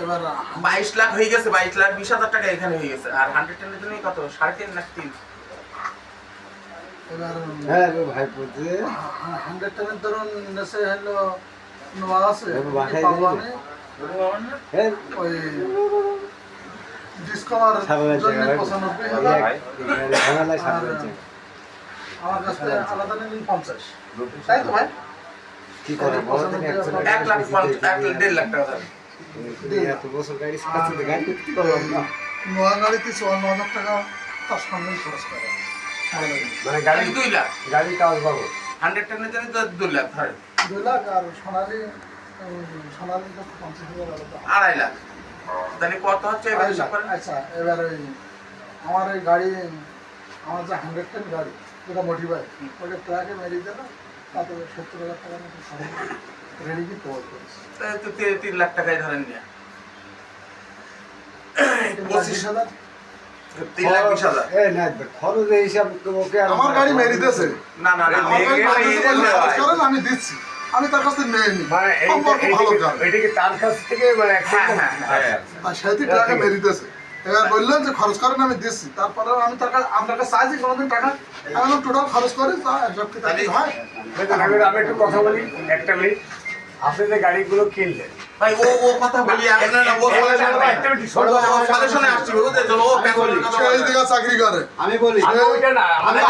এবার 22 লাখ হয়ে গেছে, 22,20,000 টাকা এখানে হয়ে গেছে। আর 110 এর জন্য কত? 3.5 লাখ। এবার হ্যাঁ ভাই বলতে 110 এর ধরুন নেছে হলো নোয়া আছে বাসায় পাবলানে হ্যাঁ ওই ডিসকভার জন্য 95,000 আমার কাছে আলাদা নেই 50, তাই তো ভাই? কি করে 1 লাখ 1.5 লাখ টাকা যাবে। এত বছর গাড়ি চালাতে গাড়ি করতে পারলাম না। নোয়া গাড়িতে 54,000 টাকা তার সামনেই খরচ করে। মানে গাড়ি 2 লাখ গাড়ি কাজ পাবো 110 এর জন্য তো 2 লাখ ধরেন 2 লাখ আর সোনালি তো 50,000 আলাদা। 2.5 লাখ। তাহলে কত হচ্ছে এবার হিসাব করেন। আচ্ছা এবার ওই আমার এই গাড়ি, আমার যে 110 গাড়ি যেটা মোটিভাই ওটা ট্রাকে মেরে দিল, তাতে 70,000 টাকা মতো রেডি কি কভার করেছে। তাহলে তো 3 লাখ টাকাই ধরেন নিয়ে 25,000 3,20,000। এই না খরচ হিসাব ওকে আমার গাড়ি মেরে দিয়েছে, না না না আমার গাড়ি মেরে দিয়েছে, কারণ আমি দিচ্ছি, আমি তার কাছ থেকে নেইনি, মানে সম্পর্ক ভালো গাড়ি, এটা কি তার কাছ থেকে মানে আর সেটি ট্রাকে মেরে দিয়েছে। এবার বললেন যে খরচ করেন, আমি দিচ্ছি, তারপরে আমি তার কাছে আপনার কাছে চাইছি কোনোদিন টাকা, আমি টোটাল খরচ করে তা সব কি তাই হয়। আমি একটু কথা বলি একটা মিনিট। আপনি যে গাড়িগুলো কিনলেন ভাই ও কথা বলি না না ও সলিউশনে আসছে বুঝতে চলো ও সেই দিকে চাকরি করে আমি বলি ওইটা না আমি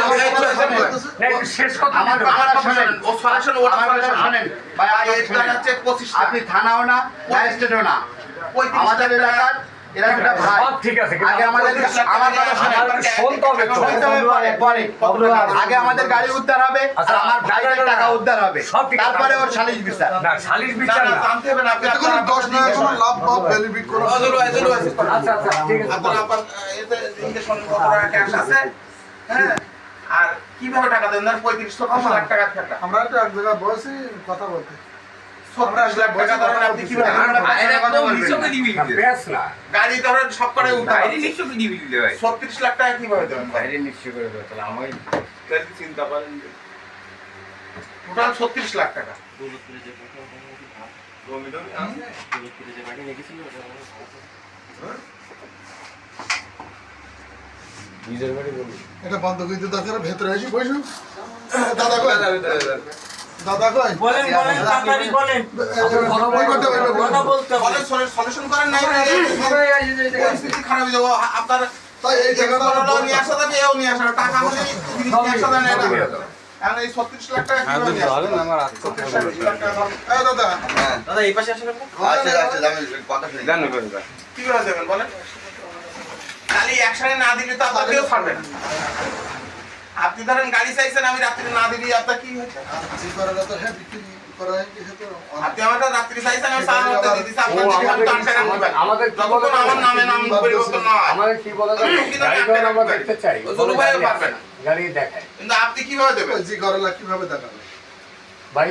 শেষ কথা আমার শুনেন ও সলিউশন ওটা সলিউশন শুনেন ভাই এটা হচ্ছে 25 আপনি থানাও না ম্যাজিস্ট্রেটও না, আমাদের এলাকার এরা একটা ভাই। ঠিক আছে আগে আমাদের আমার কথা শুনেন, শুনতে হবে তো। পরে আগে আমাদের গাড়ি উদ্ধার হবে আর আমার ভাইয়ের টাকা উদ্ধার হবে, তারপরে ওর সালিশ বিচার। না সালিশ বিচার না জানতে হবে না আপনি এতে কোনো 10 টাকা কোনো লাভ বা বেনিফিট কোনো আচ্ছা আচ্ছা ঠিক আছে আপনার এতে ইনভেস্টমেন্ট কত টাকা ক্যাশ আছে হ্যাঁ আর কিভাবে টাকা দেন না 35 লাখ টাকা টাকা আমরা একটা এক জায়গায় বসে কথা বলতে 37 লাখ টাকা ধরেন আপনি কিভাবে বেশ না গাড়ি ধরেন সব করে উঠা বাইরে নিশ্চয় কি দিবি দিলে ভাই 36 লাখ টাকা কিভাবে দেবেন ভাই বাইরে নিশ্চয় করে দেবো তাহলে আমি তাহলে চিন্তা করেন টোটাল 36 লাখ টাকা নিজের গাড়ি বলি এটা বন্ধ করে দিতে দরকার, ভেতরে এসে বসু। দাদা কই, দাদা কই, বলেন বলেন তাড়াতাড়ি বলেন ওই করতে হবে, কথা বলতে হবে বলেন সলিউশন করেন নাই পরিস্থিতি খারাপ হয়ে যাবে আপনার তাই এই জায়গাটা বড় নিয়ে আসা যাবে এও নিয়ে আসা টাকা হলে জিনিস নিয়ে আসা যায় না এখন এই 36 লাখ টাকা কিভাবে ধরেন আমার 36 লাখ টাকা এই দাদা দাদা এই পাশে আসেন আপনি আচ্ছা আচ্ছা আমি কথা শুনি। জানো করে ভাই কিভাবে দেবেন বলেন খালি একসাথে না দিলে তো আপনাকেও ছাড়বে না আপনি ধরেন গাড়ি চাইছেন আমি রাত্রি না দিলি আপনার কি হয়েছে জি করাটা তো হ্যাঁ বিক্রি করা হয় কি তো আপনি আমাকে রাত্রি চাইছেন আমি সারা রাত দিয়ে দিছি আপনার দিকে আমি টাকা দিবেন আমাদের যতক্ষণ আমার নামে নাম পরিবর্তন না হয় আমাদের কি বলা যায় গাড়ি আমরা দেখতে চাই জরুরি ভাইও পারবে না গাড়ি দেখায় কিন্তু আপনি কিভাবে দেবেন জি করালা কিভাবে দেখাবে, ভাই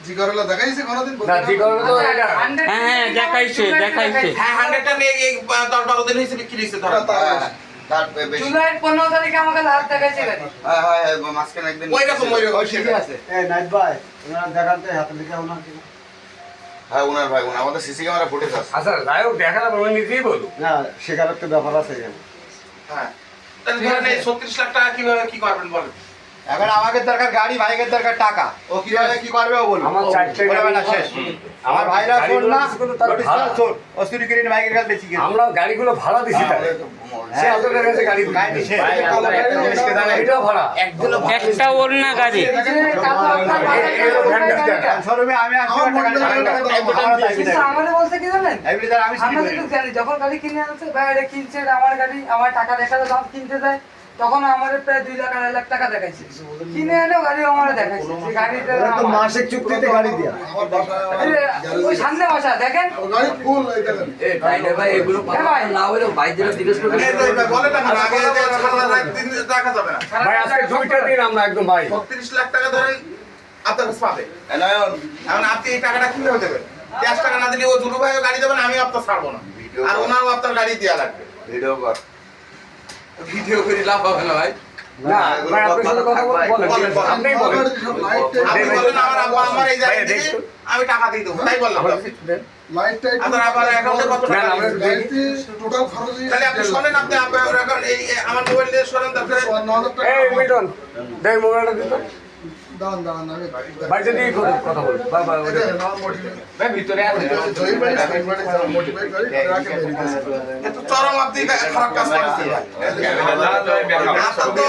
জি করালা দেখাইছে কোনোদিন? না জি করলে তো এটা হ্যাঁ দেখাইছে দেখাইছে হ্যাঁ 100টা নিয়ে এই 10-12 দিন হইছে বিক্রি হইছে ধরেন তার বেশি জুলাইয়ের 15 তারিখে আমাকে লাভ দেখাইছে গাড়ি। হ্যাঁ হ্যাঁ মাঝখানে একদিন ওইরকম ঠিক আছে। এই নাইট ভাই ওনারা দেখাতে হাতে লিখে ওনার কি হ্যাঁ ওনার ভাই ওনার আমাদের সিসি ক্যামেরা ফুটেজ আছে। আচ্ছা যাইও দেখালাম আমি নিজেই বলবো না সেখানে একটা ব্যাপার আছে এখানে হ্যাঁ তাহলে ধরেন এই 36 লাখ টাকা কিভাবে কি করবেন বলেন এখন আমাদের দরকার গাড়ি, ভাইয়ের দরকার টাকা, ও কিভাবে কি করবে ও বলবে। আমার চারটে বলবে না শেষ। আমার ভাইরা শোন না শোন অস্তুরি কিনে ভাইয়ের কাছে বেশি গেছে। আমরা গাড়িগুলো ভাড়া দিছি তাহলে সে আপনাদের কাছে গাড়ি গাড়ি শেষ। এটাও ভাড়া একটা ওড়না গাড়ি শোরুমে আমি আসবো আমাদের বলতে কি জানেন, আমি আমাদের তো জানি যখন গাড়ি কিনে আনছে ভাই এটা কিনছে আমার গাড়ি, আমার টাকা দেখালো দাম কিনতে যায়, তখন আমাদের প্রায় 2 লাখ 2.5 লাখ টাকা দেখাইছে, কিনে এলো গাড়ি আমার দেখাইছে যে গাড়িটা তো মাসিক চুক্তিতে গাড়ি দিয়া আমার বাসায় ওই সামনে বসা দেখেন গাড়ি ফুল এই দেখেন এই ভাই ভাই এগুলো না হলে বাইরে জিজ্ঞেস করে বলেন না আগে সারা রাত দিন টাকা যাবে না ভাই আজকে দুইটা দিন আমরা একদম ভাই 36 লাখ টাকা ধরেন আপনার কাছে পাবে নয়ন এখন আপনি এই টাকাটা কিভাবে দেবেন 10 টাকা না দিলে ও জুলু ভাইও গাড়ি দেবেন আমি আপনার ছাড়বো না আর ওনারও আপনার গাড়ি দেওয়া লাগবে। ভিডিও কর। ভিডিও করে লাভ হবে না ভাই। না ভাই আপনার সাথে কথা বলেন বলেন, বলেন। আপনিই বলেন আপনি বলেন আমার আব্বা আমার এই জায়গায় ভাই, দিবে, আমি টাকা দিয়ে দেবো, তাই বললাম। লাইটটা আপনার আবার অ্যাকাউন্টে কত না, টাকা আমরা আছে? গাড়িতে টোটাল খরচ তাহলে আপনি শোনেন, আপনি আপনার অ্যাকাউন্ট এই আমার মোবাইল দিয়ে শোনেন, তারপরে 9,000 টাকা। এই মিটন দেখ মোবাইলটা দিত দাঁড়ান দাঁড়ান আমি বাড়িতে দিয়ে কথা বল বাবা এটা না মোটিভেট ভাই ভিতরে আছে। জয় ভাই সাইড যারা মোটিভেট করে ট্রাকে বেরিয়ে গেছে। এত চরম আপনি খারাপ কাজ করেছেন। আপনার তো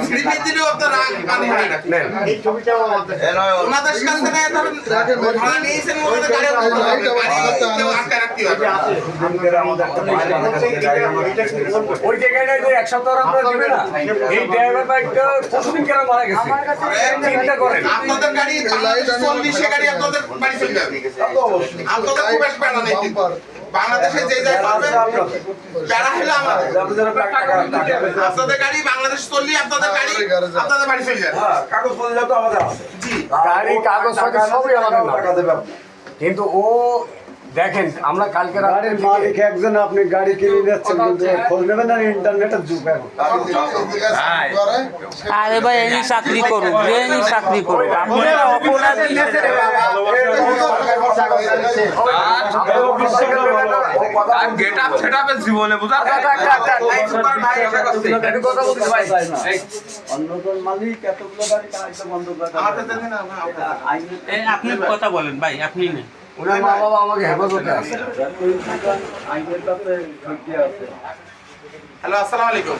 স্লিপে দিলেও আপনার রাগ কানে হয় না। নেন ওনাদের কাছ থেকে ধরেন ভাড়া নিয়েছেন, ওনাদের গাড়ি কেউ আটকে রাখতে হবে। ওই জায়গাটা যে এক সপ্তাহ আপনারা দিবে না এই ড্রাইভার বাইকটা কতদিন কেন মারা গেছে চিন্তা করেন আপনাদের গাড়ি 40 গাড়ি আপনাদের বাড়ি চলে যাবে। আপনাদের খুব একটা প্যারা নেই কিন্তু। বাংলাদেশে যে যাই করবে প্যারা হলে আমাদের। আপনাদের গাড়ি বাংলাদেশ চললে আপনাদের গাড়ি আপনাদের বাড়ি চলে যাবে। কাগজ পত্র তো আমাদের আছে জি, গাড়ি কাগজ পত্র সবই আমাদের নামে। কিন্তু ও দেখেন আমরা কালকে রাতে মালিক একজন আপনি গাড়ি কিনে যাচ্ছেন কিন্তু খোঁজ নেবেন না ইন্টারনেটের যুগ এখন আরে ভাই এনি চাকরি করুক, এনি চাকরি করুক, আপনারা অপরাধী। আর গেট আপ সেট আপের জীবনে বুঝা অন্যজন মালিক এতগুলো গাড়ি কাইতে বন্ধ করে আমার কাছে দিন না, আপনার। আপনি কথা বলেন ভাই, আপনি নেন। ওনার মা বাবা আমাকে হেফাজতে আছে আইনের কাছে ঠকিয়ে আছে। হ্যালো, আসসালামু আলাইকুম।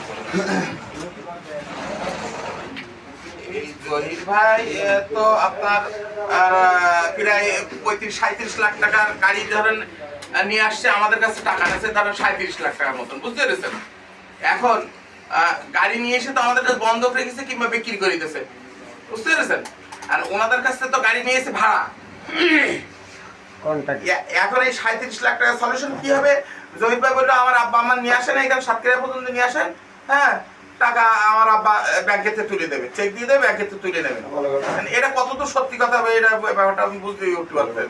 এই জহির ভাই তো আপনার প্রায় 35-37 লাখ টাকার গাড়ি ধরেন নিয়ে আসছে, আমাদের কাছে টাকা আছে ধরেন 37 লাখ টাকার মতন, বুঝতে পেরেছেন? এখন গাড়ি নিয়ে এসে তো আমাদের কাছে বন্ধক রেখেছে কিংবা বিক্রি করে দিতেছে, বুঝতে পেরেছেন? আর ওনাদের কাছে তো গাড়ি নিয়ে এসে ভাড়া। এখন এই 37 লাখ টাকা সলিউশন কি হবে? জহির ভাই বললো আমার আব্বা আমার নিয়ে আসেন, এখানে সাতক্ষীরা পর্যন্ত নিয়ে আসেন, হ্যাঁ টাকা আমার আব্বা ব্যাংকেতে তুলে দেবে, চেক দিয়ে দেবে, ব্যাংকেতে তুলে নেবে। এটা কতদূর সত্যি কথা হবে এটা ব্যাপারটা আমি বুঝতে উঠতে পারতেন।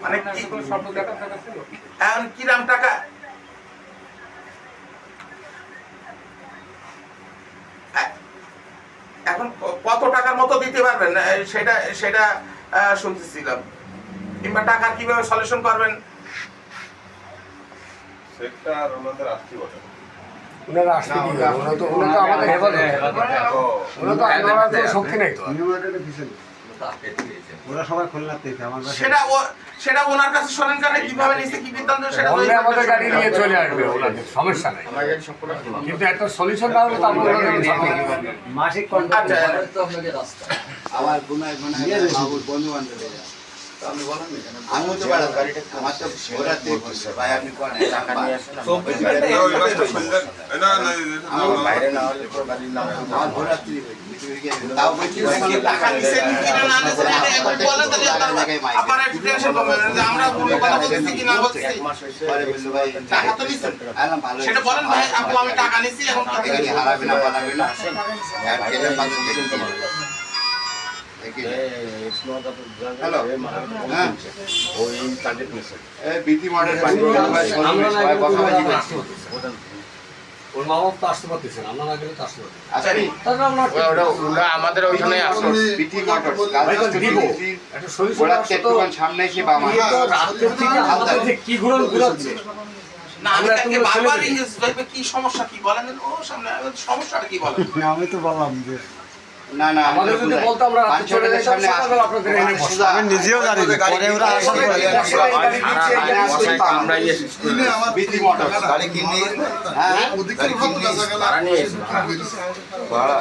মানে কি এখন কিরাম টাকা এখন কত টাকার মতো দিতে পারবেন সেটা সেটা শুনতেছিলাম, কিংবা টাকা কিভাবে সলিউশন করবেন সেটা আর ওনাদের আসতে বলে। ওনারা আসতে কি করে? ওনারা তো আমাদের হেফাজতে ওনারা তো আমরা তো শক্তি নেই তো ওরা সবাই খুলনাতে আমার সেটা ওনার কাছে শোনেন কানে কিভাবে নিছে কি বৃত্তান্ত সেটা তো বললে আমাদের গাড়ি নিয়ে চলে আসবে ওনাদের সমস্যা নাই কিন্তু একটা সলিউশন না হলে তো আমরা ওনাদের সাথে মাসিক আচ্ছা আমার গুনায় গুনায় বাবুর বন্ধু বান্ধব আমি তো বাড়া গাড়িটা আমার তো ওরা দেখছে ভাই আপনি কোন টাকা নিয়ে আসেন আমার বাইরে না হলে তো গাড়ি না আমার ঘোরা তুই তাও বলছি টাকা নিছেন কিনা না নিছেন একবার বলেন তাহলে আপনারা একটু টেনশন করবেন যে আমরা কোনো কথা বলতেছি কি না বলতেছি। এক মাস পরে বললো ভাই টাকা তো নিছেন, আলাম ভালো সেটা বলেন ভাই আপু আমি টাকা নিছি এখন কি গাড়ি হারাবে না বানাবে না আর কেটে বাজার দেখুন তোমার হ্যালো হ্যাঁ ওই টার্গেট মিশন এই বিটি মডেল পানি আমরা না গেলে কথা বলি ওর মা বাবা তো আসতে পারতেছেন আমরা না গেলে তো আসতে পারতেন আচ্ছা তাহলে আমরা ওটা আমাদের ওইখানে আসলো বিটি মডেল ভাই তো দিব একটা সলিউশন ওরা আসতো তো একটুখান সামনে এসে বা আমার তো রাতের থেকে আমাদের যে কি ঘুরাচ্ছে না আমি তাকে বারবার ইংরেজ ভাইবে কি সমস্যা কি বলেন ও সামনে সমস্যাটা কি বলেন? আমি তো বললাম যে না না আমাদের যদি বলতো আমরা রাতে চলে যেতাম সকালে আপনাদের এনে বসতাম আমি নিজেও জানি না, পরে ওরা আসার পরে আমরা ইয়ে বিটি মডেল গাড়ি কিনে হ্যাঁ গাড়ি কিনে ভাড়া নিয়ে এসে ভাড়া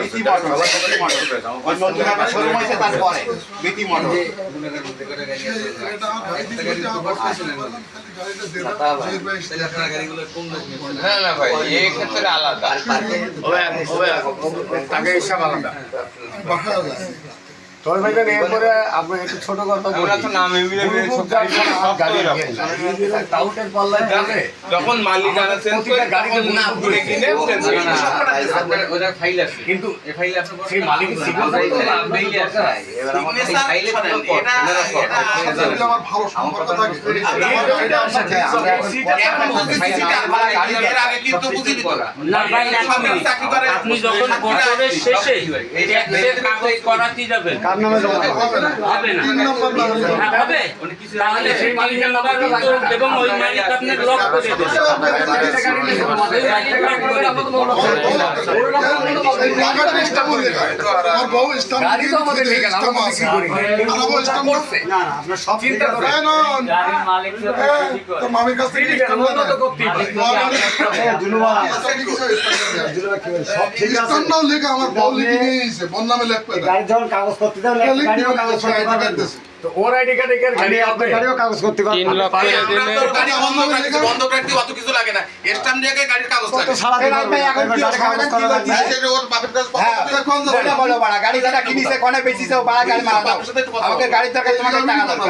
বিটি মডেল ওই নতুন একটা শোরুম আছে তারপরে বিটি মডেল না না ভাই এই ক্ষেত্রে আলাদা তাকে হিসাব আলাদা তবে ভাইজান এরপরে আপনি একটু ছোট কথা বলি। আমরা তো নামে মিলে বুলবুল সব যার গাড়ি সব গাড়ি সব নিয়ে যায়। টাউটের পাল্লায় যাবে। যখন মালিক আনা চেঞ্জ করে গাড়িতে না ঘুরে কিনে চেঞ্জ করে ওদের ফাইল আছে কিন্তু এই ফাইলে আপনি সেই মালিকের সিগনেচার তো লাগবে। আমার ভালো সম্পর্ক থাকে এর আগে কিন্তু বুঝিনি তো। না ভাই আপনি যখন বছরের শেষে ট্যাক্সের কাগজ করাতে যাবেন হবে না হ্যাঁ, হবে তাহলে সেই মালিকের নাম্বার কিন্তু এবং ওই মালিক আপনার লক করে দেবে আমার বউ স্টাম্প গাড়ি তো আমাদের লেগে না, আমরা বিক্রি করি না। আমার বউ স্টাম্প করছে আপনার সব চিন্তা করে তো মামির কাছ থেকে স্টাম্প মনে তো করতেই পারে। স্টাম্পটাও লেখা আমার বউ লিখে নিয়ে এসেছে বোন নামে লেখবে গাড়ি যখন কাগজ করতে যাও গাড়িও কাগজ করতে পারবেন না। তো ওর আইডি কার্ড এর গাড়ি হবে। গাড়িও কাগজ করতে পারবেন না। ভাই, আমরা তো গাড়ি বন্ধক রাখতে অত কিছু লাগে না। স্ট্যাম্প দিয়ে গাড়ির কাগজ লাগে। সারা দিন ভাই এখন কি কাগজ করা লাগবে? ওর বাপের কাছে হ্যাঁ বলো বাড়া গাড়ি যারা কিনিছে কোনে বেচিছে ও বাড়া গাড়ি মারা দাও বাপের সাথে একটু কথা বলো। আমাকে গাড়ির দরকার তোমাকে টাকা দরকার